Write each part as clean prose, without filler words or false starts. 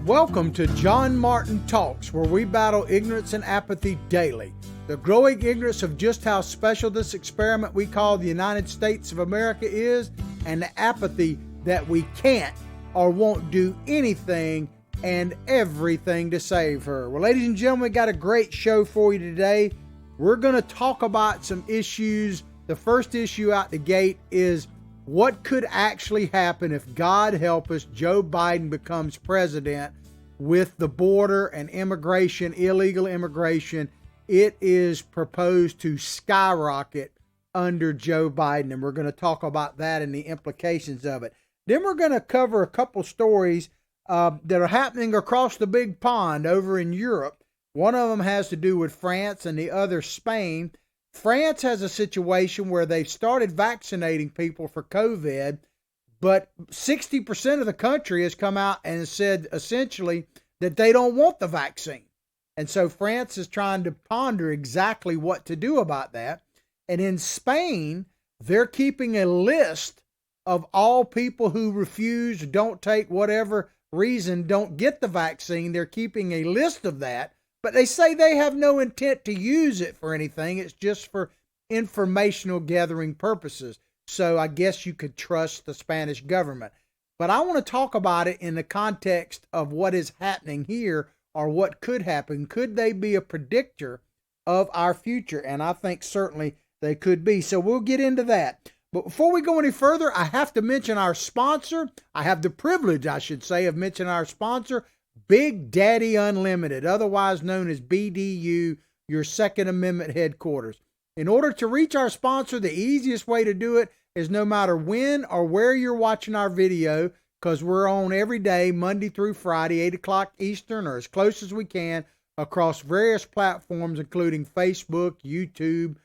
Welcome to John Martin Talks, where we battle ignorance and apathy daily. The growing ignorance of just how special this experiment we call the United States of America is, and the apathy that we can't or won't do anything and everything to save her. Well, ladies and gentlemen, we got a great show for you today. We're going to talk about some issues. The first issue out the gate is what could actually happen if, God help us, Joe Biden becomes president with the border and immigration, illegal immigration. It is proposed to skyrocket under Joe Biden, and we're going to talk about that and the implications of it. Then we're going to cover a couple stories that are happening across the big pond over in Europe. One of them has to do with France and the other Spain. France has a situation where they've started vaccinating people for COVID, but 60% of the country has come out and said essentially that they don't want the vaccine. And so France is trying to ponder exactly what to do about that. And in Spain, they're keeping a list of all people who refuse, don't take whatever reason, don't get the vaccine. They're keeping a list of that. But they say they have no intent to use it for anything. It's just for informational gathering purposes. So I guess you could trust the Spanish government. But I want to talk about it in the context of what is happening here or what could happen. Could they be a predictor of our future? And I think certainly they could be. So we'll get into that. But before we go any further, I have to mention our sponsor. I have the privilege, I should say, of mentioning our sponsor, Big Daddy Unlimited, otherwise known as BDU, your Second Amendment headquarters. In order to reach our sponsor, the easiest way to do it is no matter when or where you're watching our video, because we're on every day, Monday through Friday, 8 o'clock Eastern, or as close as we can, across various platforms, including Facebook, YouTube,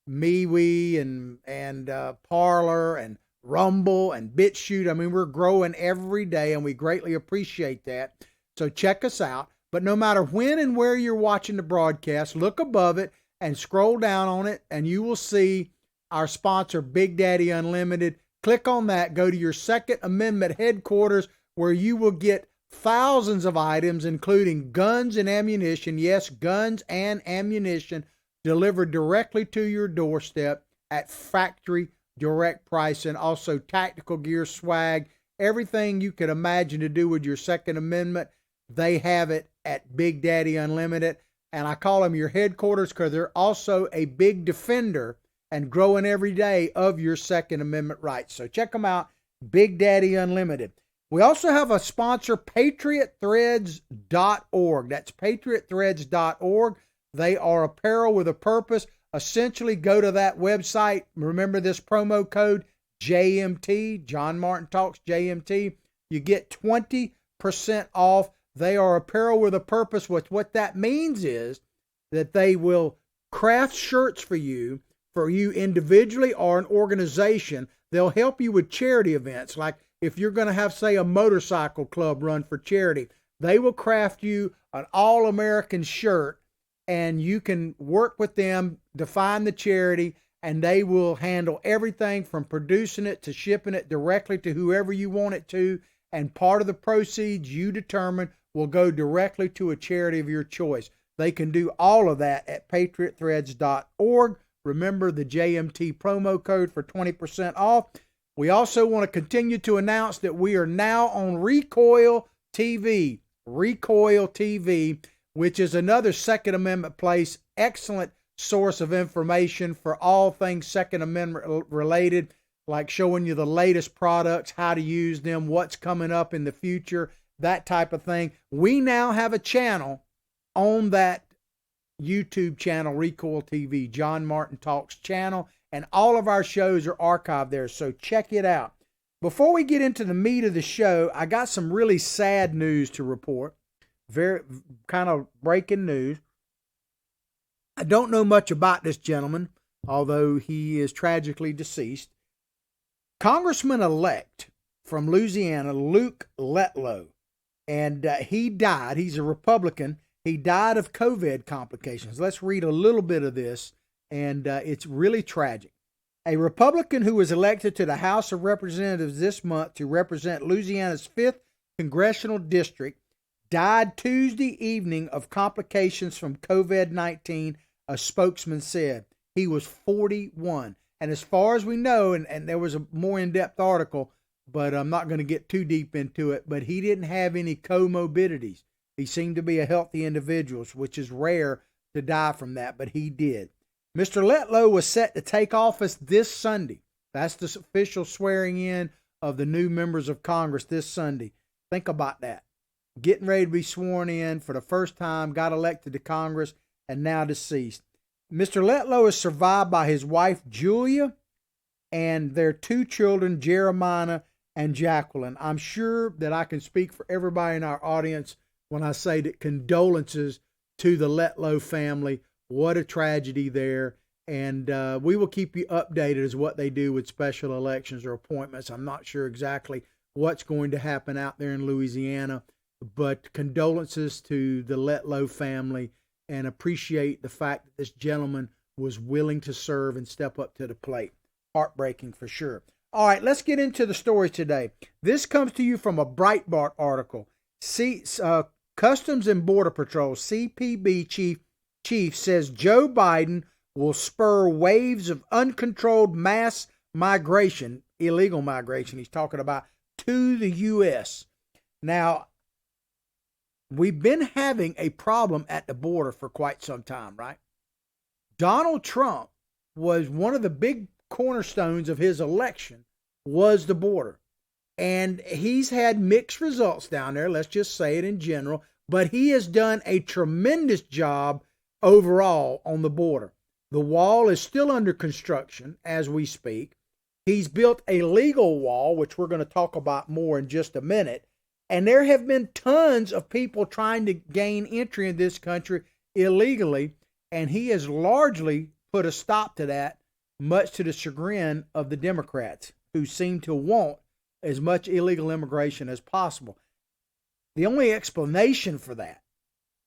MeWe, and Parler, and Rumble, and BitChute. I mean, we're growing every day, and we greatly appreciate that. So check us out. But no matter when and where you're watching the broadcast, look above it and scroll down on it, and you will see our sponsor, Big Daddy Unlimited. Click on that. Go to your Second Amendment headquarters, where you will get thousands of items, including guns and ammunition. Yes, guns and ammunition delivered directly to your doorstep at factory direct price, and also tactical gear, swag, everything you could imagine to do with your Second Amendment. They have it at Big Daddy Unlimited, and I call them your headquarters because they're also a big defender and growing every day of your Second Amendment rights. So check them out, Big Daddy Unlimited. We also have a sponsor, patriotthreads.org. That's patriotthreads.org. They are apparel with a purpose. Essentially, go to that website. Remember this promo code, JMT, John Martin Talks JMT. You get 20% off. They are apparel with a purpose. What that means is that they will craft shirts for you individually or an organization. They'll help you with charity events. Like if you're going to have, say, a motorcycle club run for charity, they will craft you an all-American shirt, and you can work with them, define the charity, and they will handle everything from producing it to shipping it directly to whoever you want it to. And part of the proceeds you determine will go directly to a charity of your choice. They can do all of that at patriotthreads.org. Remember the JMT promo code for 20% off. We also want to continue to announce that we are now on Recoil TV, which is another Second Amendment place. Excellent source of information for all things Second Amendment related, like showing you the latest products, how to use them, what's coming up in the future, that type of thing. We now have a channel on that YouTube channel, Recoil TV, John Martin Talks channel, and all of our shows are archived there, so check it out. Before we get into the meat of the show, I got some really sad news to report. Very kind of breaking news. I don't know much about this gentleman, although he is tragically deceased. Congressman-elect from Louisiana, Luke Letlow, and he died. He's a Republican. He died of COVID complications. Let's read a little bit of this, and it's really tragic. A Republican who was elected to the House of Representatives this month to represent Louisiana's 5th congressional district died Tuesday evening of complications from COVID-19, a spokesman said. He was 41. And as far as we know, and there was a more in-depth article, but I'm not going to get too deep into it, but he didn't have any comorbidities. He seemed to be a healthy individual, which is rare to die from that, but he did. Mr. Letlow was set to take office this Sunday. That's the official swearing in of the new members of Congress this Sunday. Think about that. Getting ready to be sworn in for the first time, got elected to Congress, and now deceased. Mr. Letlow is survived by his wife, Julia, and their two children, Jeremiah and Jacqueline. I'm sure that I can speak for everybody in our audience when I say that condolences to the Letlow family. What a tragedy there. And we will keep you updated as what they do with special elections or appointments. I'm not sure exactly what's going to happen out there in Louisiana, but condolences to the Letlow family, and appreciate the fact that this gentleman was willing to serve and step up to the plate. Heartbreaking for sure. All right, let's get into the story today. This comes to you from a Breitbart article. Customs and Border Patrol, CPB chief says Joe Biden will spur waves of uncontrolled mass migration, illegal migration, he's talking about, to the U.S. Now, we've been having a problem at the border for quite some time, right? Donald Trump was one of the big cornerstones of his election was the border. And he's had mixed results down there, let's just say it in general, but he has done a tremendous job overall on the border. The wall is still under construction as we speak. He's built a legal wall, which we're going to talk about more in just a minute. And there have been tons of people trying to gain entry in this country illegally, and he has largely put a stop to that, much to the chagrin of the Democrats, who seem to want as much illegal immigration as possible. The only explanation for that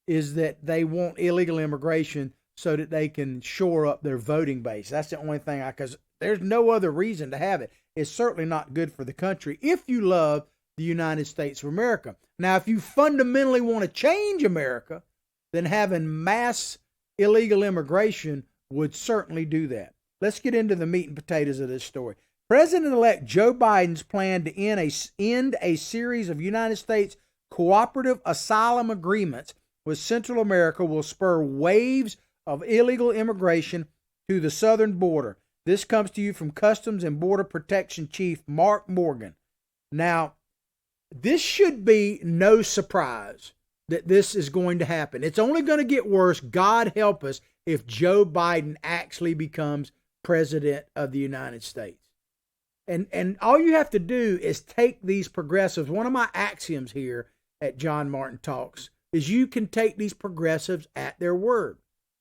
is that they want illegal immigration so that they can shore up their voting base. That's the only thing, because there's no other reason to have it. It's certainly not good for the country if you love the United States of America. Now, if you fundamentally want to change America, then having mass illegal immigration would certainly do that. Let's get into the meat and potatoes of this story. President-elect Joe Biden's plan to end a series of United States cooperative asylum agreements with Central America will spur waves of illegal immigration to the southern border. This comes to you from Customs and Border Protection Chief Mark Morgan. Now, this should be no surprise that this is going to happen. It's only going to get worse, God help us, if Joe Biden actually becomes president of the United States. And all you have to do is take these progressives. One of my axioms here at John Martin Talks is you can take these progressives at their word.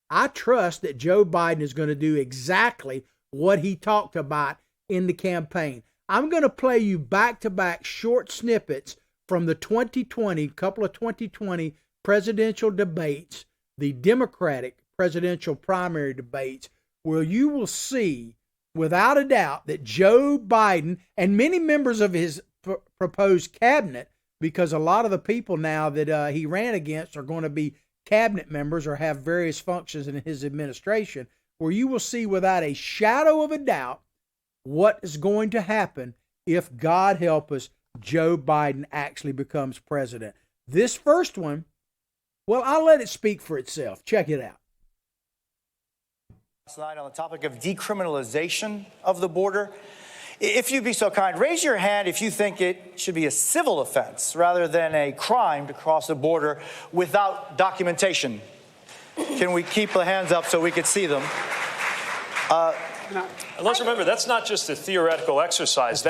I trust that Joe Biden is going to do exactly what he talked about in the campaign. I'm going to play you back-to-back short snippets from the 2020 presidential debates, the Democratic presidential primary debates, where you will see without a doubt that Joe Biden and many members of his proposed cabinet, because a lot of the people now that he ran against are going to be cabinet members or have various functions in his administration, where you will see without a shadow of a doubt what is going to happen if, God help us, Joe Biden actually becomes president. This first one, well, I'll let it speak for itself. Check it out. Tonight on the topic of decriminalization of the border. If you'd be so kind, raise your hand if you think it should be a civil offense rather than a crime to cross the border without documentation. Can we keep the hands up so we could see them? Let's remember, that's not just a theoretical exercise.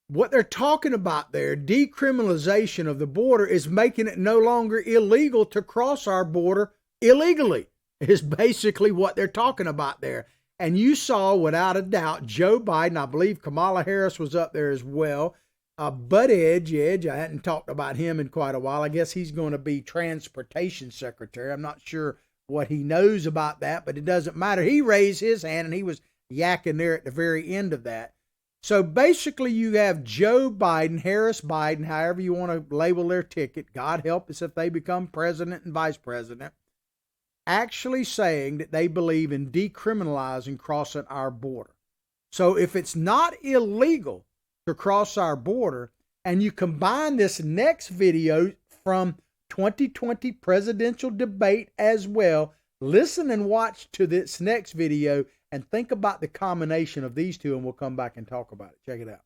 What they're talking about there, decriminalization of the border, is making it no longer illegal to cross our border illegally, is basically what they're talking about there. And you saw, without a doubt, Joe Biden, I believe Kamala Harris was up there as well. Edge, I hadn't talked about him in quite a while. I guess he's going to be transportation secretary. I'm not sure what he knows about that, but it doesn't matter. He raised his hand and he was yakking there at the very end of that. So basically you have Joe Biden, Harris Biden, however you want to label their ticket, God help us if they become president and vice president, actually saying that they believe in decriminalizing crossing our border. So if it's not illegal to cross our border, and you combine this next video from 2020 presidential debate as well, listen and watch to this next video and think about the combination of these two, and we'll come back and talk about it. Check it out.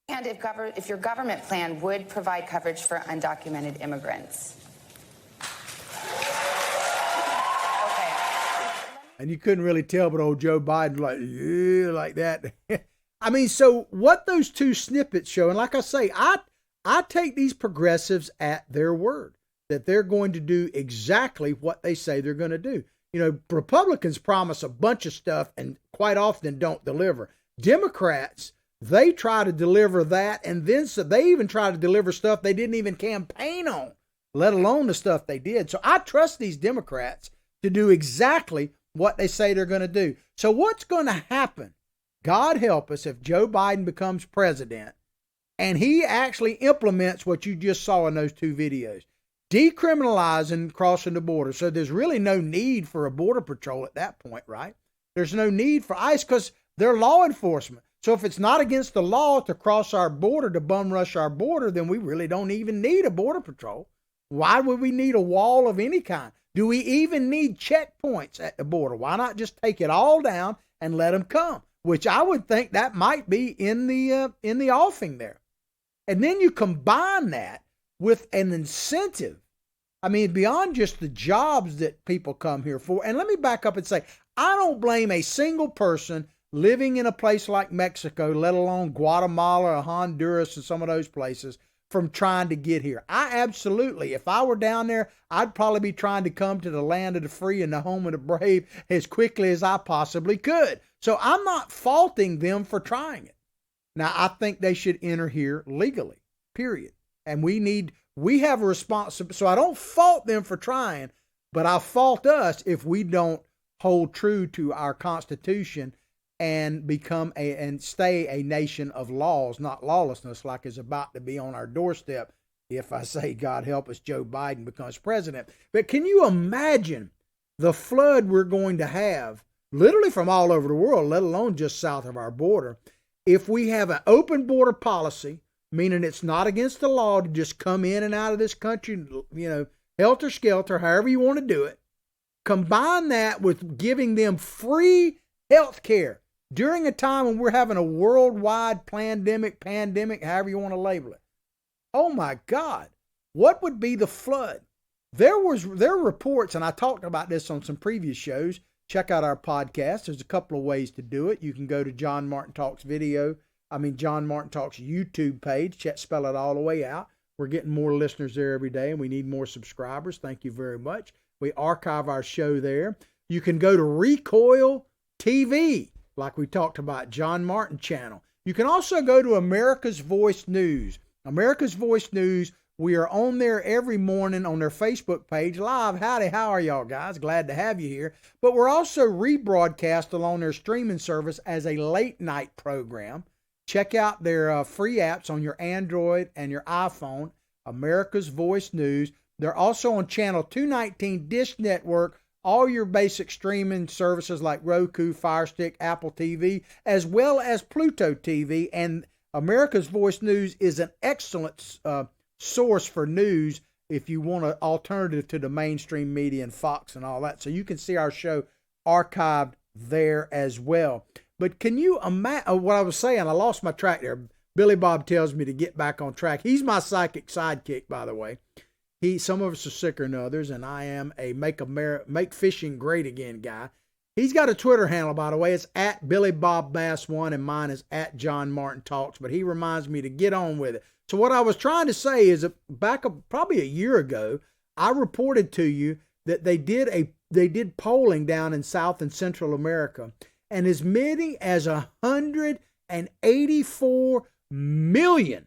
And if your government plan would provide coverage for undocumented immigrants. And you couldn't really tell, but old Joe Biden like, yeah, like that. I mean, so what those two snippets show, and like I say, I take these progressives at their word, that they're going to do exactly what they say they're going to do. You know, Republicans promise a bunch of stuff and quite often don't deliver. Democrats, they try to deliver that, and then so they even try to deliver stuff they didn't even campaign on, let alone the stuff they did. So I trust these Democrats to do exactly what they say they're going to do. So what's going to happen, God help us, if Joe Biden becomes president and he actually implements what you just saw in those two videos, decriminalizing crossing the border. So there's really no need for a border patrol at that point, right? There's no need for ICE because they're law enforcement. So if it's not against the law to cross our border, to bum rush our border, then we really don't even need a border patrol. Why would we need a wall of any kind? Do we even need checkpoints at the border? Why not just take it all down and let them come? Which I would think that might be in the offing there. And then you combine that with an incentive. I mean, beyond just the jobs that people come here for. And let me back up and say, I don't blame a single person living in a place like Mexico, let alone Guatemala or Honduras and some of those places, from trying to get here. I absolutely, if I were down there, I'd probably be trying to come to the land of the free and the home of the brave as quickly as I possibly could. So I'm not faulting them for trying it. Now, I think they should enter here legally, period. And we have a responsibility. So I don't fault them for trying, but I fault us if we don't hold true to our Constitution and and stay a nation of laws, not lawlessness, like is about to be on our doorstep if I say, God help us, Joe Biden becomes president. But can you imagine the flood we're going to have, literally from all over the world, let alone just south of our border, if we have an open border policy, meaning it's not against the law to just come in and out of this country, you know, helter-skelter, however you want to do it. Combine that with giving them free health care during a time when we're having a worldwide pandemic, however you want to label it. Oh my God, what would be the flood? There are reports, and I talked about this on some previous shows. Check out our podcast. There's a couple of ways to do it. You can go to John Martin Talks John Martin Talks YouTube page. Spell it all the way out. We're getting more listeners there every day, and we need more subscribers. Thank you very much. We archive our show there. You can go to Recoil TV, like we talked about, John Martin channel. You can also go to America's Voice News. America's Voice News, we are on there every morning on their Facebook page live. Howdy, how are y'all guys? Glad to have you here. But we're also rebroadcast along their streaming service as a late night program. Check out their free apps on your Android and your iPhone, America's Voice News. They're also on channel 219 Dish Network, all your basic streaming services like Roku, Fire Stick, Apple TV, as well as Pluto TV. And America's Voice News is an excellent source for news if you want an alternative to the mainstream media and Fox and all that. So you can see our show archived there as well. But can you imagine what I was saying? I lost my track there. Billy Bob tells me to get back on track. He's my psychic sidekick, by the way. Some of us are sicker than others, and I am a make fishing great again guy. He's got a Twitter handle, by the way. It's at Billy Bob Bass 1, and mine is at John Martin Talks. But he reminds me to get on with it. So what I was trying to say is probably a year ago, I reported to you that they did polling down in South and Central America, and as many as 184 million,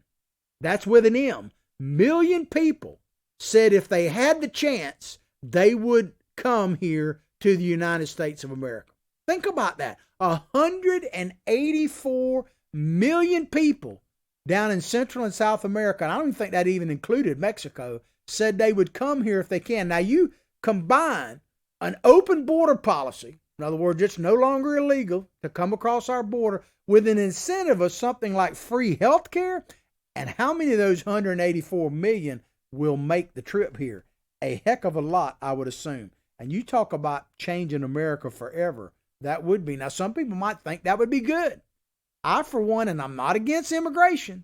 that's with an M, million people said if they had the chance, they would come here to the United States of America. Think about that. 184 million people down in Central and South America, and I don't even think that even included Mexico, said they would come here if they can. Now you combine an open border policy, in other words, it's no longer illegal to come across our border, with an incentive of something like free health care, and how many of those 184 million will make the trip here? A heck of a lot, I would assume. And you talk about changing America forever. That would be. Now, some people might think that would be good. I, for one, and I'm not against immigration,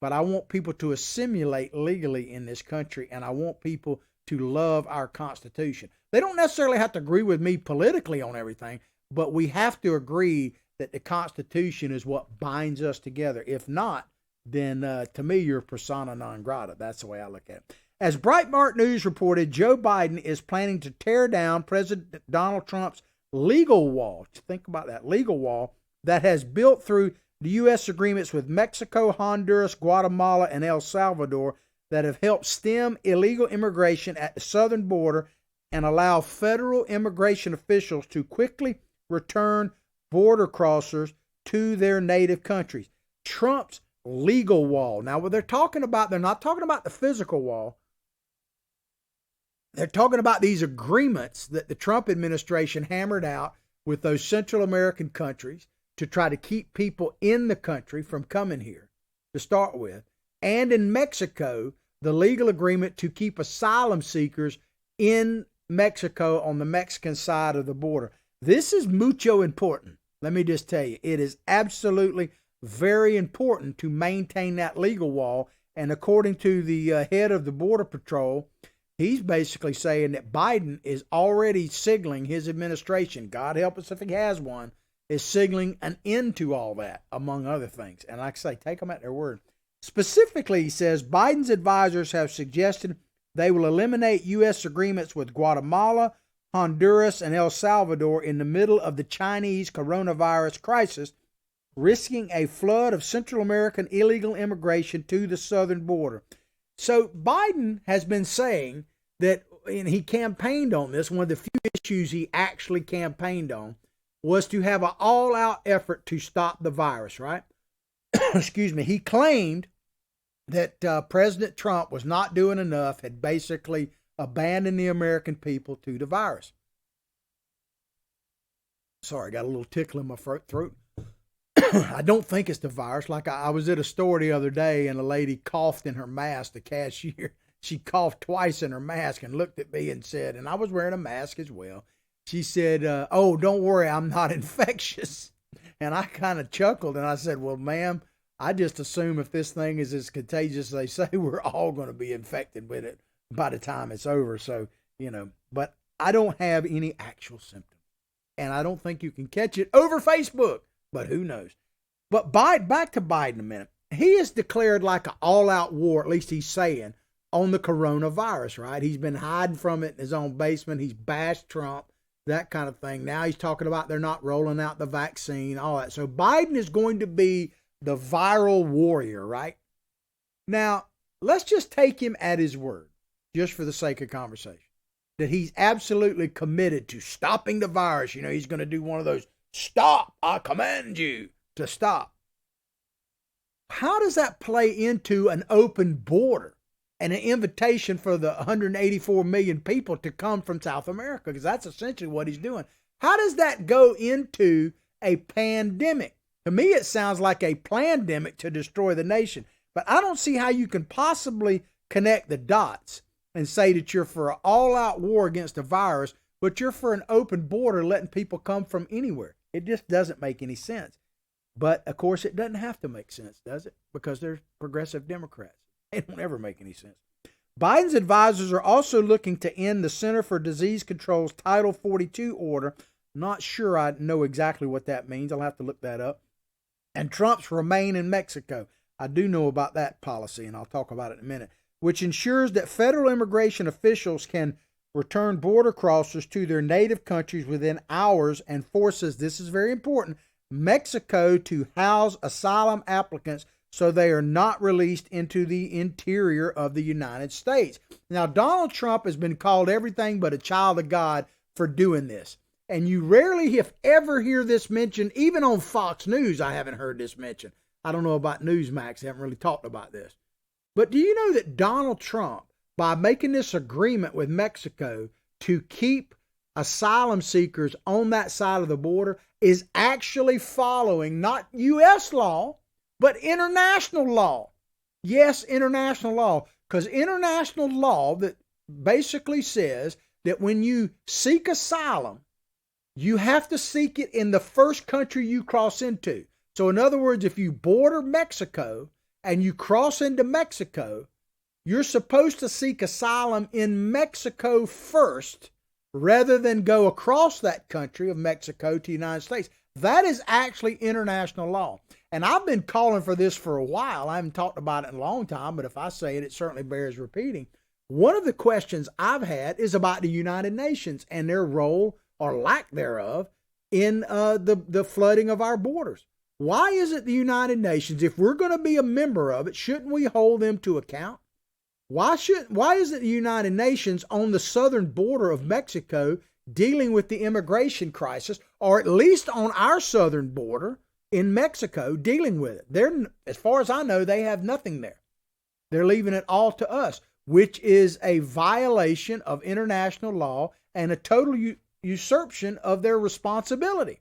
but I want people to assimilate legally in this country, and I want people to love our Constitution. They don't necessarily have to agree with me politically on everything, but we have to agree that the Constitution is what binds us together. If not, then to me, you're persona non grata. That's the way I look at it. As Breitbart News reported, Joe Biden is planning to tear down President Donald Trump's legal wall. Think about that, legal wall that has built through the U.S. agreements with Mexico, Honduras, Guatemala, and El Salvador that have helped stem illegal immigration at the southern border and allow federal immigration officials to quickly return border crossers to their native countries. Trump's legal wall. Now, what they're talking about, they're not talking about the physical wall. They're talking about these agreements that the Trump administration hammered out with those Central American countries to try to keep people in the country from coming here to start with. And in Mexico, the legal agreement to keep asylum seekers in Mexico on the Mexican side of the border. This is mucho important. Let me just tell you, it is absolutely very important to maintain that legal wall. And according to the head of the Border Patrol, he's basically saying that Biden is already signaling his administration, God help us if he has one, is signaling an end to all that, among other things. And like I say, take them at their word. Specifically, he says, Biden's advisors have suggested they will eliminate U.S. agreements with Guatemala, Honduras, and El Salvador in the middle of the Chinese coronavirus crisis, risking a flood of Central American illegal immigration to the southern border. So Biden has been saying that, and he campaigned on this, one of the few issues he actually campaigned on was to have an all-out effort to stop the virus, right? Excuse me. He claimed that President Trump was not doing enough, had basically abandoned the American people to the virus. Sorry, I got a little tickle in my throat. I don't think it's the virus. Like I was at a store the other day and a lady coughed in her mask, the cashier. She coughed twice in her mask and looked at me and said, and I was wearing a mask as well. She said, oh, don't worry, I'm not infectious. And I kind of chuckled and I said, well, ma'am, I just assume if this thing is as contagious as they say, we're all going to be infected with it by the time it's over. So, but I don't have any actual symptoms. And I don't think you can catch it over Facebook, but who knows? But back to Biden a minute. He has declared like an all-out war, at least he's saying, on the coronavirus, right? He's been hiding from it in his own basement. He's bashed Trump, that kind of thing. Now he's talking about they're not rolling out the vaccine, all that. So Biden is going to be the viral warrior, right? Now, let's just take him at his word, just for the sake of conversation, that he's absolutely committed to stopping the virus. He's going to do one of those, stop, I command you to stop. How does that play into an open border and an invitation for the 184 million people to come from South America? Because that's essentially what he's doing. How does that go into a pandemic? To me, it sounds like a plandemic to destroy the nation. But I don't see how you can possibly connect the dots and say that you're for an all-out war against a virus, but you're for an open border letting people come from anywhere. It just doesn't make any sense. But, of course, it doesn't have to make sense, does it? Because they're progressive Democrats. They don't ever make any sense. Biden's advisors are also looking to end the Center for Disease Control's Title 42 order. Not sure I know exactly what that means. I'll have to look that up. And Trump's Remain in Mexico. I do know about that policy, and I'll talk about it in a minute, which ensures that federal immigration officials can return border crossers to their native countries within hours and forces, this is very important, Mexico to house asylum applicants so they are not released into the interior of the United States. Now, Donald Trump has been called everything but a child of God for doing this. And you rarely, if ever, hear this mentioned. Even on Fox News, I haven't heard this mentioned. I don't know about Newsmax. They haven't really talked about this. But do you know that Donald Trump, by making this agreement with Mexico to keep asylum seekers on that side of the border, is actually following not U.S. law, but international law? Yes, international law. Because international law that basically says that when you seek asylum, you have to seek it in the first country you cross into. So in other words, if you border Mexico and you cross into Mexico, you're supposed to seek asylum in Mexico first rather than go across that country of Mexico to the United States. That is actually international law. And I've been calling for this for a while. I haven't talked about it in a long time, but if I say it, it certainly bears repeating. One of the questions I've had is about the United Nations and their role or lack thereof in the flooding of our borders. Why is it the United Nations, if we're going to be a member of it, shouldn't we hold them to account? Why is it the United Nations on the southern border of Mexico dealing with the immigration crisis, or at least on our southern border in Mexico dealing with it? As far as I know, they have nothing there. They're leaving it all to us, which is a violation of international law and a total usurpation of their responsibility.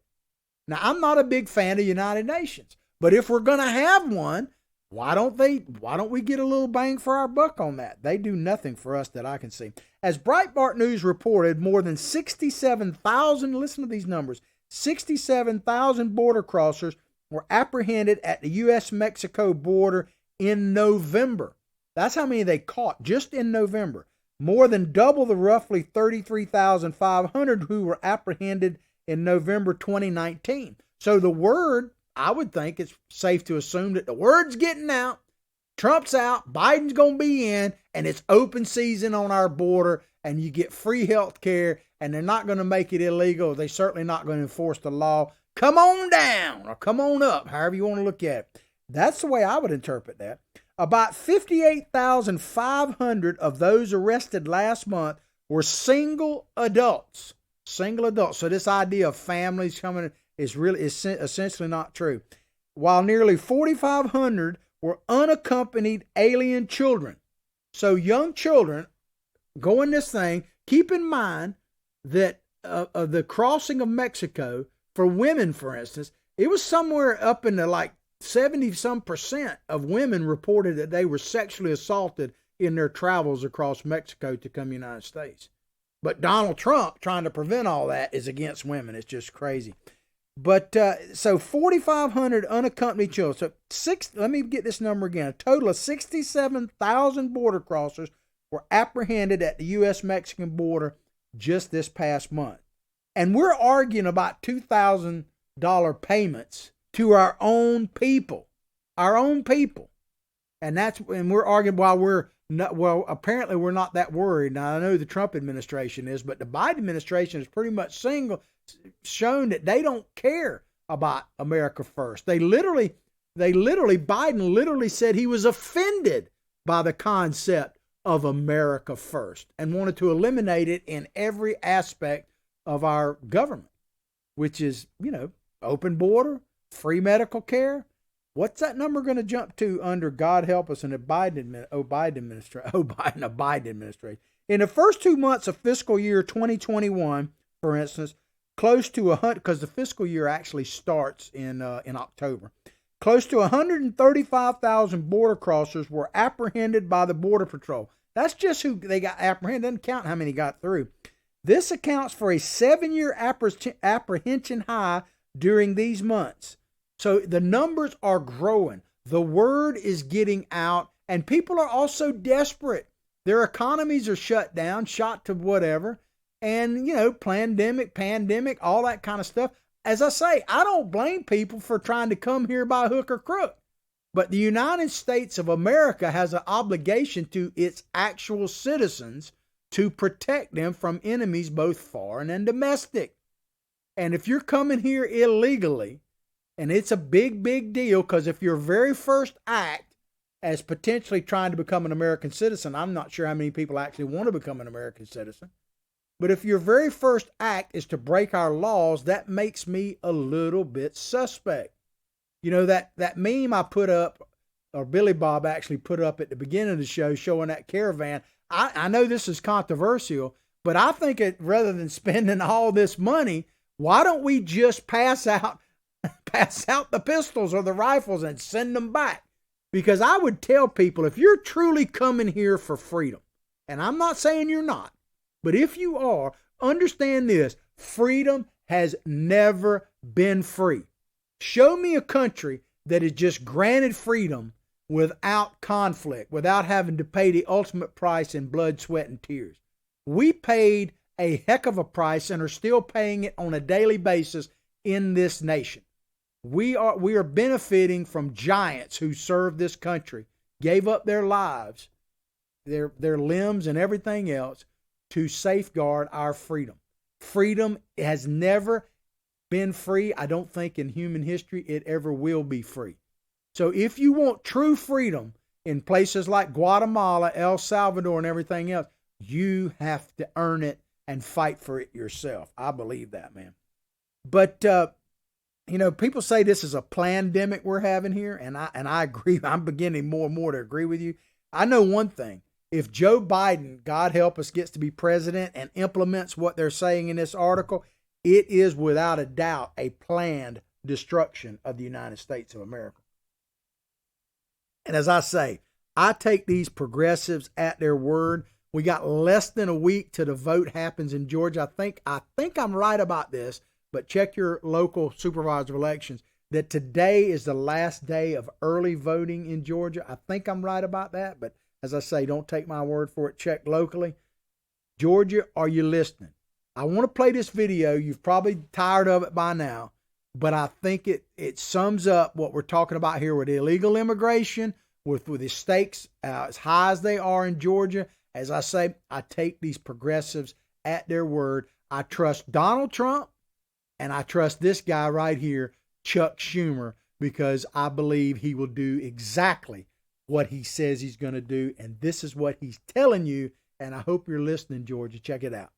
Now, I'm not a big fan of the United Nations, but if we're going to have one, why don't we get a little bang for our buck on that? They do nothing for us that I can see. As Breitbart News reported, more than 67,000, listen to these numbers, 67,000 border crossers were apprehended at the U.S.-Mexico border in November. That's how many they caught just in November. More than double the roughly 33,500 who were apprehended in November 2019. So the word, I would think it's safe to assume that the word's getting out. Trump's out, Biden's going to be in, and it's open season on our border, and you get free health care, and they're not going to make it illegal. They're certainly not going to enforce the law. Come on down or come on up, however you want to look at it. That's the way I would interpret that. About 58,500 of those arrested last month were single adults. Single adults. So this idea of families coming is essentially not true. While nearly 4,500 were unaccompanied alien children. So young children going this thing. Keep in mind that the crossing of Mexico for women, for instance, it was somewhere up in the like 70% of women reported that they were sexually assaulted in their travels across Mexico to come to the United States. But Donald Trump trying to prevent all that is against women. It's just crazy. But so 4,500 unaccompanied children. So let me get this number again. A total of 67,000 border crossers were apprehended at the U.S.-Mexican border just this past month. And we're arguing about $2,000 payments to our own people. Our own people. And we're arguing while we're not, well, apparently we're not that worried. Now, I know the Trump administration is, but the Biden administration is pretty much shown that they don't care about America first. Biden literally said he was offended by the concept of America first and wanted to eliminate it in every aspect of our government, which is, open border, free medical care. What's that number going to jump to under, God help us, in a Biden administration? In the first 2 months of fiscal year 2021, for instance, close to 100, because the fiscal year actually starts in October, close to 135,000 border crossers were apprehended by the Border Patrol. That's just who they got apprehended. Doesn't count how many got through. This accounts for a 7-year apprehension high during these months. So the numbers are growing. The word is getting out, and people are also desperate. Their economies are shut down, shot to whatever, and, pandemic, all that kind of stuff. As I say, I don't blame people for trying to come here by hook or crook, but the United States of America has an obligation to its actual citizens to protect them from enemies, both foreign and domestic. And if you're coming here illegally, and it's a big, big deal, because if your very first act as potentially trying to become an American citizen, I'm not sure how many people actually want to become an American citizen. But if your very first act is to break our laws, that makes me a little bit suspect. You know, that meme I put up, or Billy Bob actually put up at the beginning of the show showing that caravan. I know this is controversial, but I think rather than spending all this money, why don't we just pass out the pistols or the rifles and send them back? Because I would tell people, if you're truly coming here for freedom, and I'm not saying you're not, but if you are, understand this: freedom has never been free. Show me a country that is just granted freedom without conflict, without having to pay the ultimate price in blood, sweat, and tears. We paid a heck of a price and are still paying it on a daily basis in this nation. We are benefiting from giants who served this country, gave up their lives, their limbs and everything else to safeguard our freedom. Freedom has never been free. I don't think in human history it ever will be free. So if you want true freedom in places like Guatemala, El Salvador, and everything else, you have to earn it and fight for it yourself. I believe that, man. But, people say this is a plandemic we're having here, and I agree. I'm beginning more and more to agree with you. I know one thing. If Joe Biden, God help us, gets to be president and implements what they're saying in this article, it is without a doubt a planned destruction of the United States of America. And as I say, I take these progressives at their word. We got less than a week till the vote happens in Georgia. I think I'm right about this, but check your local supervisor of elections that today is the last day of early voting in Georgia. I think I'm right about that, but as I say, don't take my word for it. Check locally. Georgia, are you listening? I want to play this video. You've probably tired of it by now, but I think it sums up what we're talking about here with illegal immigration, with the stakes as high as they are in Georgia. As I say, I take these progressives at their word. I trust Donald Trump, and I trust this guy right here, Chuck Schumer, because I believe he will do exactly what he says he's going to do. And this is what he's telling you. And I hope you're listening, Georgia. Check it out.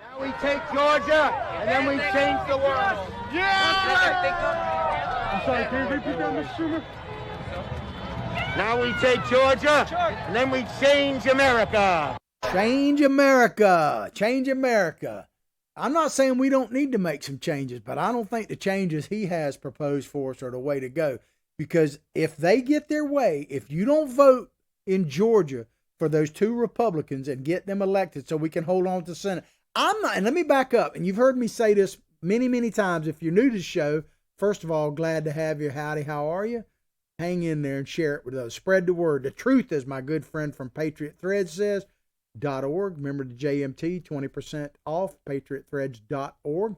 Now we take Georgia, and then we change the world. Yeah! I'm sorry, can you repeat that, Mr. Schumer? Now we take Georgia, and then we change America. Change America. Change America. I'm not saying we don't need to make some changes, but I don't think the changes he has proposed for us are the way to go. Because if they get their way, if you don't vote in Georgia for those two Republicans and get them elected so we can hold on to the Senate, and let me back up, and you've heard me say this many, many times. If you're new to the show, first of all, glad to have you. Howdy, how are you? Hang in there and share it with others. Spread the word. The truth, as my good friend from Patriot Threads says, .org. Remember the JMT, 20% off, patriotthreads.org.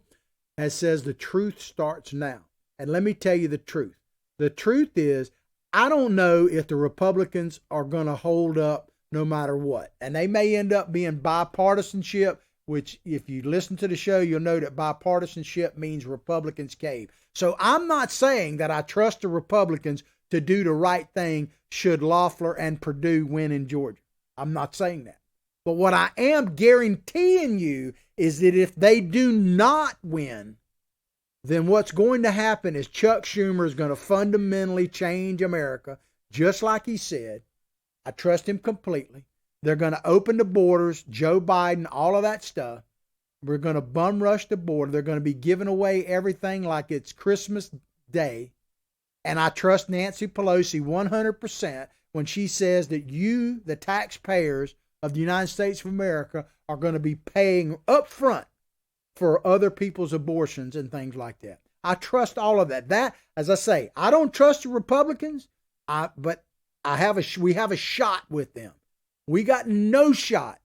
As says, the truth starts now. And let me tell you the truth. The truth is, I don't know if the Republicans are going to hold up no matter what. And they may end up being bipartisanship, which if you listen to the show, you'll know that bipartisanship means Republicans cave. So I'm not saying that I trust the Republicans to do the right thing should Loeffler and Perdue win in Georgia. I'm not saying that. But what I am guaranteeing you is that if they do not win, then what's going to happen is Chuck Schumer is going to fundamentally change America, just like he said. I trust him completely. They're going to open the borders, Joe Biden, all of that stuff. We're going to bum rush the border. They're going to be giving away everything like it's Christmas Day. And I trust Nancy Pelosi 100% when she says that you, the taxpayers of the United States of America, are going to be paying up front for other people's abortions and things like that. I trust all of that. That, as I say, I don't trust the Republicans, but we have a shot with them. We got no shot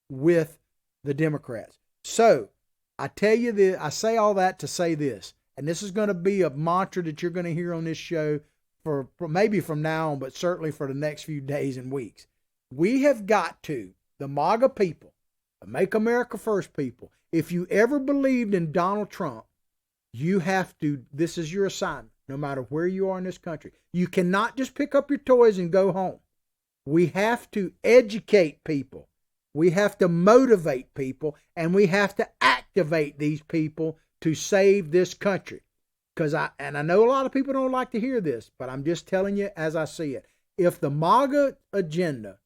with the Democrats. So I tell you this, I say all that to say this, and this is going to be a mantra that you're going to hear on this show for maybe from now on, but certainly for the next few days and weeks. We have got to, the MAGA people, the Make America First people, if you ever believed in Donald Trump, you have to, this is your assignment, no matter where you are in this country. You cannot just pick up your toys and go home. We have to educate people We have to motivate people, and we have to activate these people to save this country. I know a lot of people don't like to hear this, but I'm just telling you as I see it. If the MAGA agenda,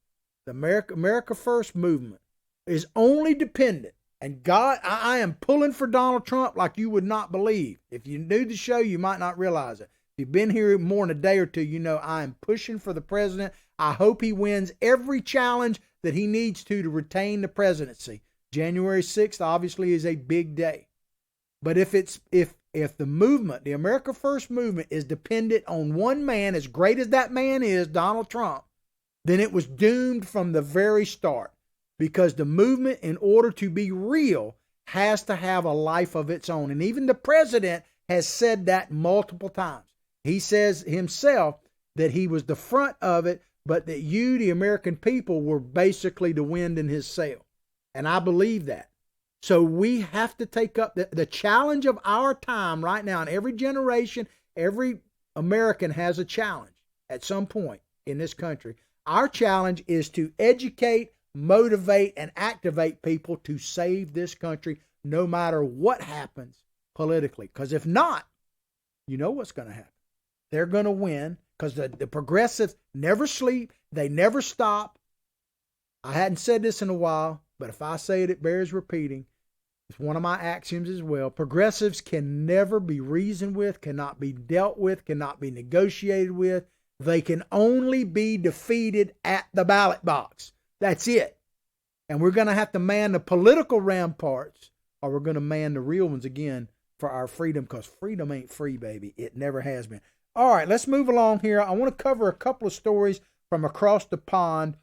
the America First movement, is only dependent, and God, I am pulling for Donald Trump like you would not believe. If you knew the show, you might not realize it. If you've been here more than a day or two, you know I am pushing for the president. I hope he wins every challenge that he needs to retain the presidency. January 6th obviously is a big day. But if the movement, the America First movement, is dependent on one man, as great as that man is, Donald Trump, then it was doomed from the very start. Because the movement, in order to be real, has to have a life of its own. And even the president has said that multiple times. He says himself that he was the front of it, but that you, the American people, were basically the wind in his sail. And I believe that. So we have to take up the challenge of our time right now. And every generation, every American has a challenge at some point in this country. Our challenge is to educate, motivate, and activate people to save this country no matter what happens politically. Because if not, you know what's going to happen. They're going to win because the progressives never sleep. They never stop. I hadn't said this in a while, but if I say it, it bears repeating. It's one of my axioms as well. Progressives can never be reasoned with, cannot be dealt with, cannot be negotiated with. They can only be defeated at the ballot box. That's it. And we're going to have to man the political ramparts, or we're going to man the real ones again for our freedom, because freedom ain't free, baby. It never has been. All right, let's move along here. I want to cover a couple of stories from across the pond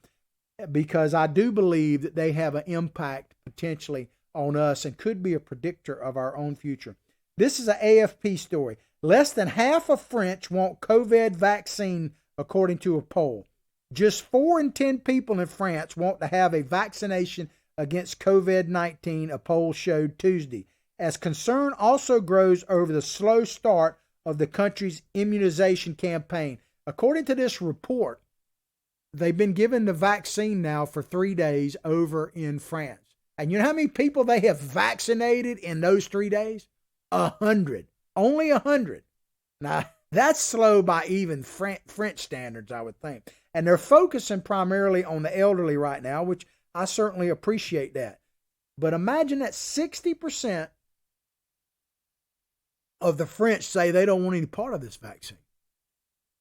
because I do believe that they have an impact potentially on us and could be a predictor of our own future. This is an AFP story. Less than half of French want COVID vaccine, according to a poll. Just 4 in 10 people in France want to have a vaccination against COVID-19, a poll showed Tuesday, as concern also grows over the slow start of the country's immunization campaign. According to this report, they've been given the vaccine now for 3 days over in France. And you know how many people they have vaccinated in those 3 days? 100. Only 100. Now, that's slow by even French standards, I would think. And they're focusing primarily on the elderly right now, which I certainly appreciate that. But imagine that 60% of the French say they don't want any part of this vaccine.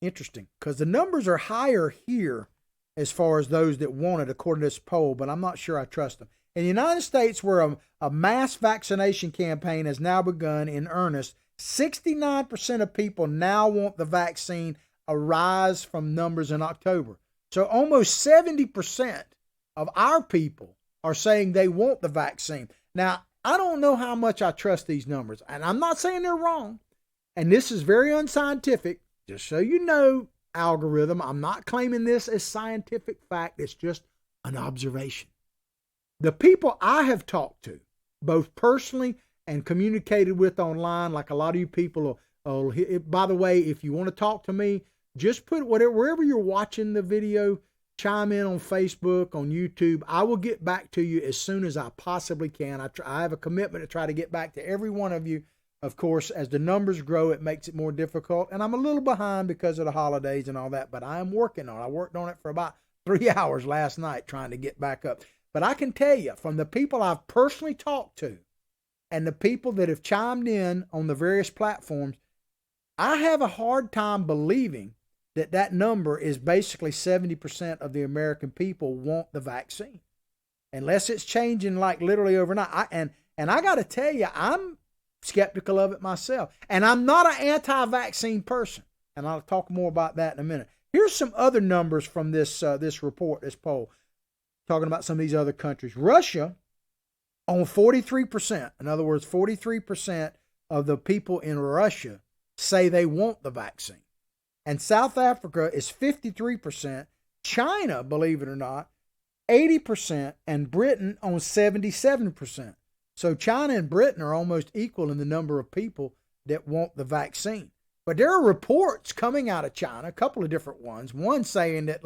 Interesting, because the numbers are higher here as far as those that want it, according to this poll, but I'm not sure I trust them. In the United States, where a mass vaccination campaign has now begun in earnest, 69% of people now want the vaccine, a rise from numbers in October. So almost 70% of our people are saying they want the vaccine. Now, I don't know how much I trust these numbers, and I'm not saying they're wrong. And this is very unscientific, just so you know, algorithm. I'm not claiming this as scientific fact. It's just an observation. The people I have talked to, both personally and communicated with online, like a lot of you people will, by the way, if you want to talk to me, just put wherever you're watching the video, chime in on Facebook, on YouTube. I will get back to you as soon as I possibly can. I have a commitment to try to get back to every one of you. Of course, as the numbers grow, it makes it more difficult, and I'm a little behind because of the holidays and all that, but I am working on it. I worked on it for about 3 hours last night trying to get back up. But I can tell you, from the people I've personally talked to and the people that have chimed in on the various platforms, I have a hard time believing that number is basically 70% of the American people want the vaccine, unless it's changing like literally overnight. And I got to tell you, I'm skeptical of it myself, and I'm not an anti-vaccine person, and I'll talk more about that in a minute. Here's some other numbers from this report, this poll, talking about some of these other countries. Russia on 43%. In other words, 43% of the people in Russia say they want the vaccine. And South Africa is 53%. China, believe it or not, 80%, and Britain on 77%. So China and Britain are almost equal in the number of people that want the vaccine. But there are reports coming out of China, a couple of different ones. One saying that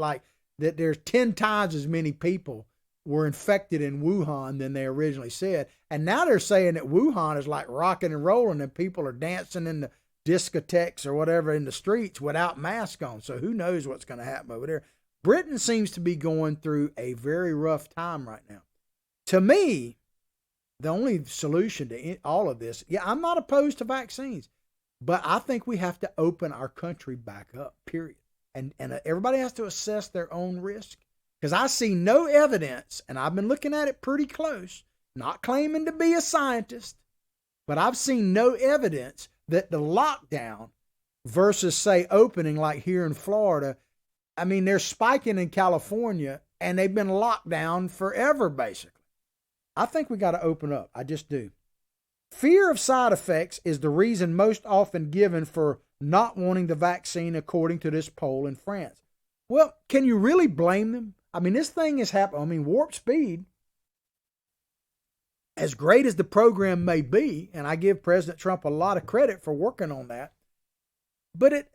there's 10 times as many people were infected in Wuhan than they originally said. And now they're saying that Wuhan is like rocking and rolling and people are dancing in the discotheques or whatever in the streets without masks on. So who knows what's going to happen over there. Britain seems to be going through a very rough time right now. To me, the only solution to all of this, I'm not opposed to vaccines, but I think we have to open our country back up, period. And everybody has to assess their own risk. Because I see no evidence, and I've been looking at it pretty close, not claiming to be a scientist, but I've seen no evidence that the lockdown versus, say, opening like here in Florida, I mean, they're spiking in California, and they've been locked down forever, basically. I think we got to open up. I just do. Fear of side effects is the reason most often given for not wanting the vaccine, according to this poll in France. Well, can you really blame them? I mean, this thing has happened. I mean, warp speed, as great as the program may be, and I give President Trump a lot of credit for working on that, but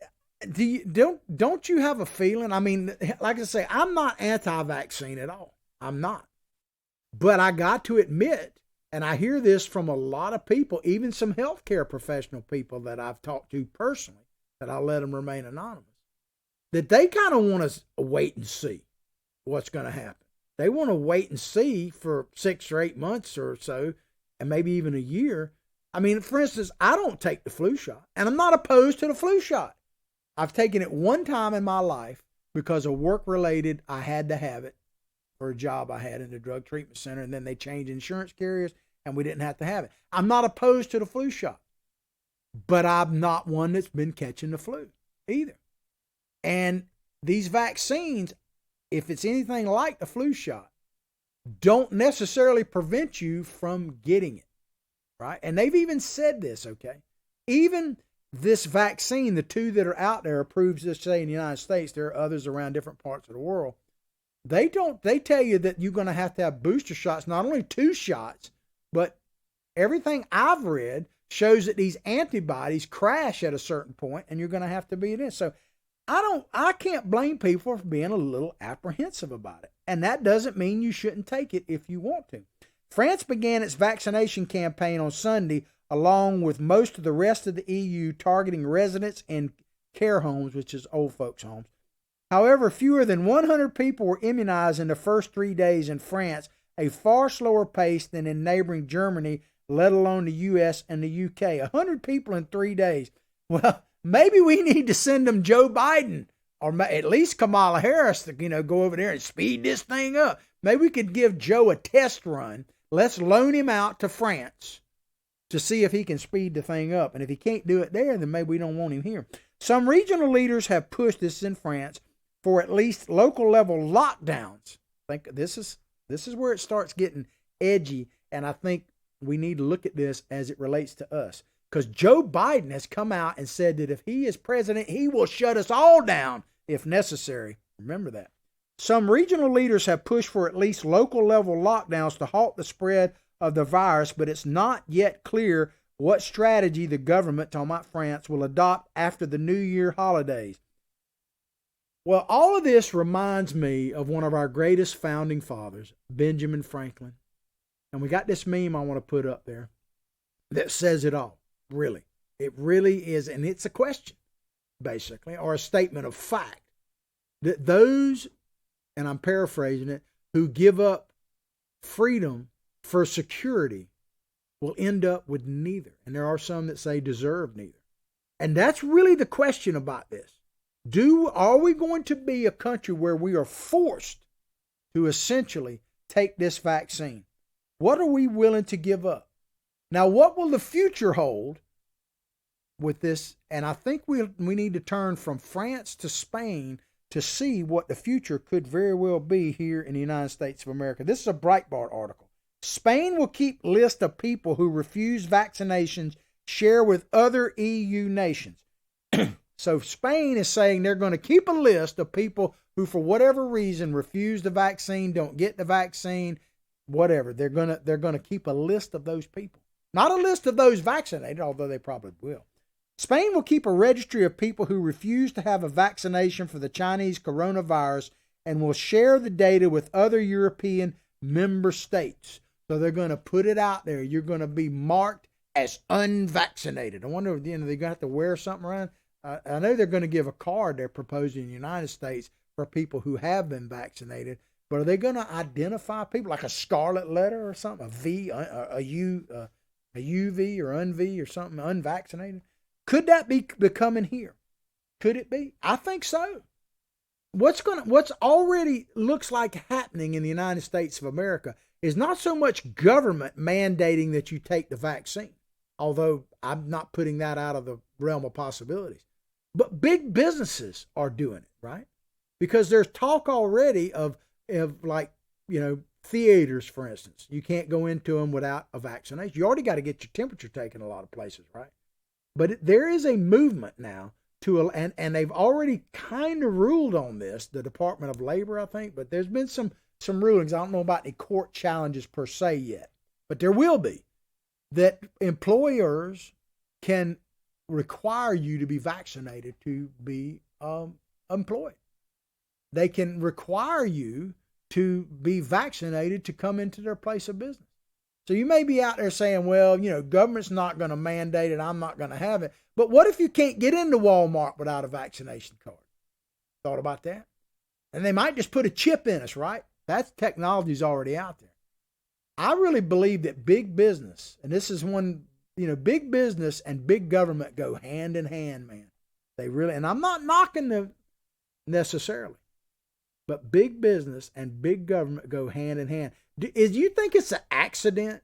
don't you have a feeling? I mean, like I say, I'm not anti-vaccine at all. I'm not. But I got to admit, and I hear this from a lot of people, even some healthcare professional people that I've talked to personally, that I'll let them remain anonymous, that they kind of want to wait and see what's going to happen. They want to wait and see for 6 or 8 months or so, and maybe even a year. I mean, for instance, I don't take the flu shot, and I'm not opposed to the flu shot. I've taken it one time in my life because of work-related. I had to have it for a job I had in the drug treatment center, and then they changed insurance carriers, and we didn't have to have it. I'm not opposed to the flu shot, but I'm not one that's been catching the flu either. And these vaccines, if it's anything like the flu shot, don't necessarily prevent you from getting it, right? And they've even said this, okay? Even this vaccine, the 2 that are out there approved, let's say in the United States, there are others around different parts of the world. They tell you that you're going to have booster shots, not only 2 shots, but everything I've read shows that these antibodies crash at a certain point and you're going to have to be in. So I can't blame people for being a little apprehensive about it. And that doesn't mean you shouldn't take it if you want to. France began its vaccination campaign on Sunday, along with most of the rest of the EU, targeting residents in care homes, which is old folks' homes. However, fewer than 100 people were immunized in the first 3 days in France, a far slower pace than in neighboring Germany, let alone the U.S. and the U.K. 100 people in 3 days. Well, maybe we need to send them Joe Biden, or at least Kamala Harris, to go over there and speed this thing up. Maybe we could give Joe a test run. Let's loan him out to France to see if he can speed the thing up. And if he can't do it there, then maybe we don't want him here. Some regional leaders have pushed, this is in France, for at least local level lockdowns. I think this is where it starts getting edgy, and I think we need to look at this as it relates to us. Because Joe Biden has come out and said that if he is president, he will shut us all down if necessary. Remember that. Some regional leaders have pushed for at least local level lockdowns to halt the spread of the virus, but it's not yet clear what strategy the government, talking about France, will adopt after the New Year holidays. Well, all of this reminds me of one of our greatest founding fathers, Benjamin Franklin. And we got this meme I want to put up there that says it all, really. It really is, and it's a question, basically, or a statement of fact, that those, and I'm paraphrasing it, who give up freedom for security will end up with neither. And there are some that say deserve neither. And that's really the question about this. Are we going to be a country where we are forced to essentially take this vaccine? What are we willing to give up? Now, what will the future hold with this? And I think we need to turn from France to Spain to see what the future could very well be here in the United States of America. This is a Breitbart article. Spain will keep list of people who refuse vaccinations, share with other EU nations. So Spain is saying they're going to keep a list of people who, for whatever reason, refuse the vaccine, don't get the vaccine, whatever. They're going to keep a list of those people. Not a list of those vaccinated, although they probably will. Spain will keep a registry of people who refuse to have a vaccination for the Chinese coronavirus and will share the data with other European member states. So they're going to put it out there. You're going to be marked as unvaccinated. I wonder if they're going to have to wear something around. I know they're going to give a card they're proposing in the United States for people who have been vaccinated. But are they going to identify people like a scarlet letter or something, a V, a U, a UV or unV or something, unvaccinated? Could that be becoming here? Could it be? I think so. What's already looks like happening in the United States of America is not so much government mandating that you take the vaccine, although I'm not putting that out of the realm of possibilities, but big businesses are doing it, right? Because there's talk already of like, theaters, for instance. You can't go into them without a vaccination. You already got to get your temperature taken a lot of places, right? But there is a movement now and they've already kind of ruled on this, the Department of Labor, I think, but there's been some rulings. I don't know about any court challenges per se yet, but there will be, that employers can require you to be vaccinated to be employed. They can require you to be vaccinated to come into their place of business. So you may be out there saying, well, government's not going to mandate it. I'm not going to have it. But what if you can't get into Walmart without a vaccination card? Thought about that? And they might just put a chip in us, right? That technology's already out there. I really believe that big business, and this is one, big business and big government go hand in hand, man. They really, and I'm not knocking them necessarily, but big business and big government go hand in hand. Do you think it's an accident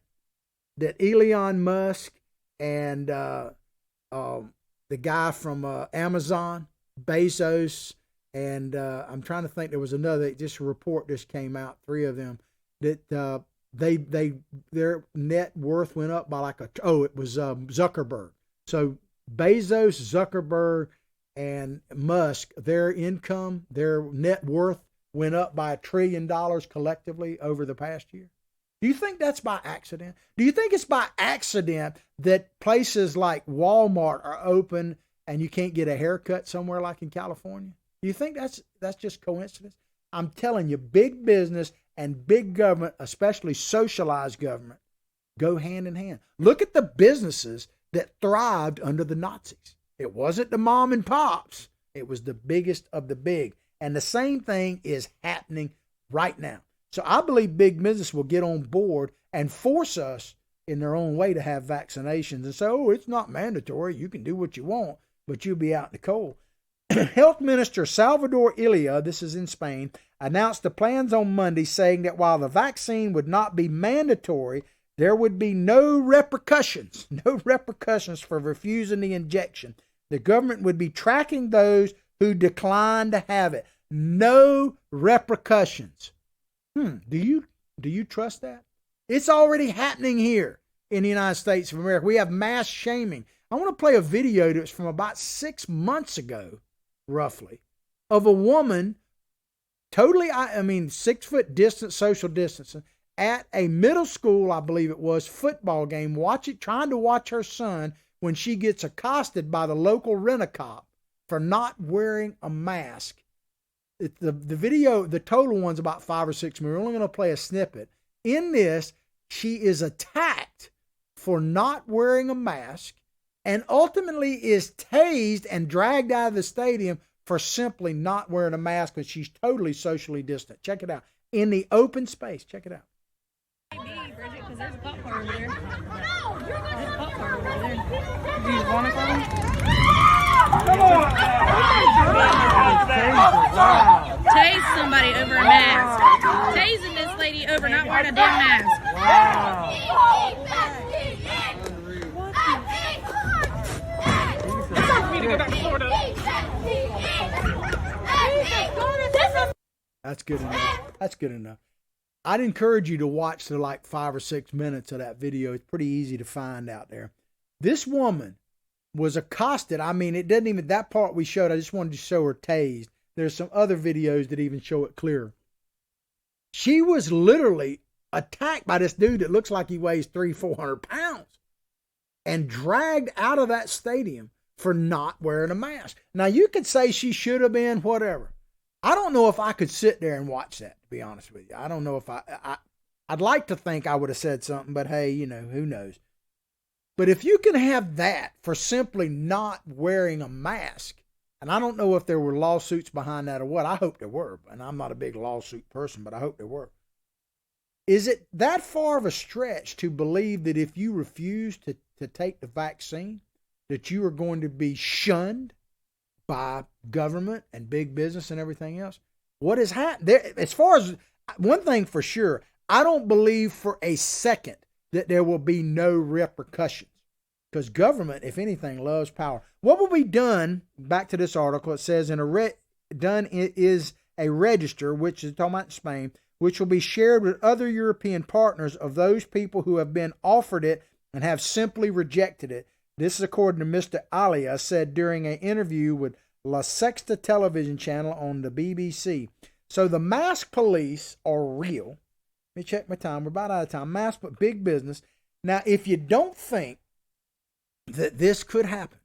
that Elon Musk and the guy from Amazon, Bezos, and I'm trying to think, there was another, just a report just came out, 3 of them, that their net worth went up by it was Zuckerberg. So Bezos, Zuckerberg, and Musk, their income, their net worth went up by $1 trillion collectively over the past year. Do you think that's by accident? Do you think it's by accident that places like Walmart are open and you can't get a haircut somewhere like in California? Do you think that's just coincidence? I'm telling you, big business and big government, especially socialized government, go hand in hand. Look at the businesses that thrived under the Nazis. It wasn't the mom and pops. It was the biggest of the big. And the same thing is happening right now. So I believe big business will get on board and force us in their own way to have vaccinations and say, it's not mandatory. You can do what you want, but you'll be out in the cold. Health Minister Salvador Illa, this is in Spain, announced the plans on Monday, saying that while the vaccine would not be mandatory, there would be no repercussions for refusing the injection. The government would be tracking those who decline to have it. No repercussions. Do you trust that? It's already happening here in the United States of America. We have mass shaming. I want to play a video that's from about 6 months ago, roughly, of a woman totally, 6 foot distance, social distancing, at a middle school, I believe it was, football game, trying to watch her son when she gets accosted by the local rent-a-cop for not wearing a mask. The video, the total one's about 5 or 6 minutes. We're only going to play a snippet. In this, she is attacked for not wearing a mask and ultimately is tased and dragged out of the stadium for simply not wearing a mask because she's totally socially distant. Check it out. In the open space. Check it out. Bridget, because there's a pop car over there. There's a pop car over there. Do you want to go? Come on! Tase somebody over a mask. Tasing this lady over not wearing a damn mask. That's good enough. That's good enough. I'd encourage you to watch the 5 or 6 minutes of that video. It's pretty easy to find out there. This woman was accosted. It doesn't even, that part we showed, I just wanted to show her tased. There's some other videos that even show it clearer. She was literally attacked by this dude that looks like he weighs 300-400 pounds and dragged out of that stadium for not wearing a mask. Now, you could say she should have been, whatever. I don't know if I could sit there and watch that, to be honest with you. I don't know if I'd like to think I would have said something, but hey, who knows? But if you can have that for simply not wearing a mask, and I don't know if there were lawsuits behind that or what. I hope there were, and I'm not a big lawsuit person, but I hope there were. Is it that far of a stretch to believe that if you refuse to take the vaccine, that you are going to be shunned by government and big business and everything else? What has happened? As far as one thing for sure, I don't believe for a second that there will be no repercussions, because government, if anything, loves power. What will be done? Back to this article, it says done is a register, which is talking about Spain, which will be shared with other European partners of those people who have been offered it and have simply rejected it. This is according to Mr. Alia, said during an interview with La Sexta television channel on the BBC. So the mask police are real. Let me check my time. We're about out of time. Mask, but big business. Now, if you don't think that this could happen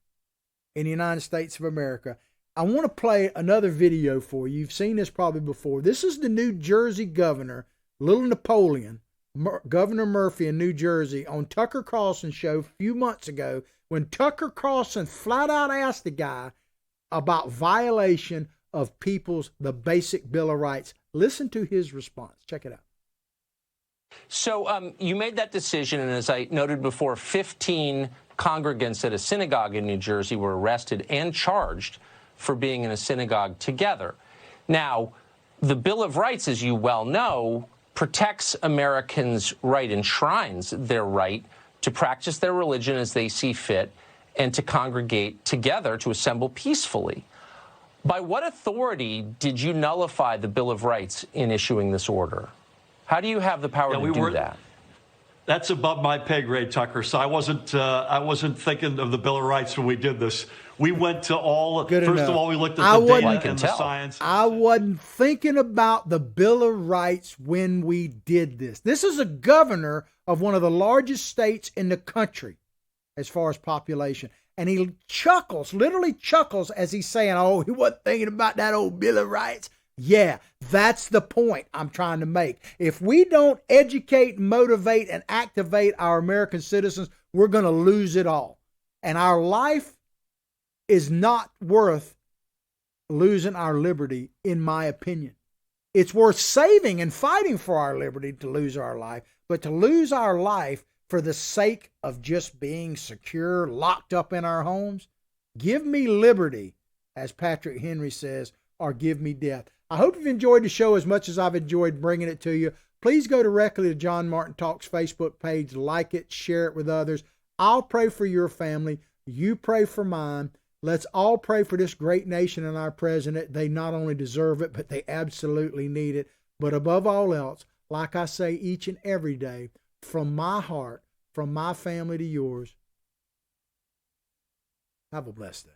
in the United States of America, I want to play another video for you. You've seen this probably before. This is the New Jersey governor, Little Napoleon, Governor Murphy in New Jersey, on Tucker Carlson's show a few months ago, when Tucker Carlson flat out asked the guy about violation of the basic Bill of Rights. Listen to his response. Check it out. So you made that decision, and as I noted before, 15 congregants at a synagogue in New Jersey were arrested and charged for being in a synagogue together. Now, the Bill of Rights, as you well know, protects Americans' right, enshrines their right to practice their religion as they see fit and to congregate together, to assemble peacefully. By what authority did you nullify the Bill of Rights in issuing this order? How do you have the power to do that? That's above my pay grade, Tucker. So I wasn't thinking of the Bill of Rights when we did this. We went to all. Good first enough. of all, we looked at the data and the science. I wasn't thinking about the Bill of Rights when we did this. This is a governor of one of the largest states in the country as far as population. And he chuckles, literally chuckles, as he's saying, oh, he wasn't thinking about that old Bill of Rights. Yeah, that's the point I'm trying to make. If we don't educate, motivate, and activate our American citizens, we're going to lose it all. And our life is not worth losing our liberty, in my opinion. It's worth saving and fighting for our liberty to lose our life, but to lose our life for the sake of just being secure, locked up in our homes, give me liberty, as Patrick Henry says, or give me death. I hope you've enjoyed the show as much as I've enjoyed bringing it to you. Please go directly to John Martin Talks Facebook page, like it, share it with others. I'll pray for your family. You pray for mine. Let's all pray for this great nation and our president. They not only deserve it, but they absolutely need it. But above all else, like I say each and every day, from my heart, from my family to yours, have a blessed day.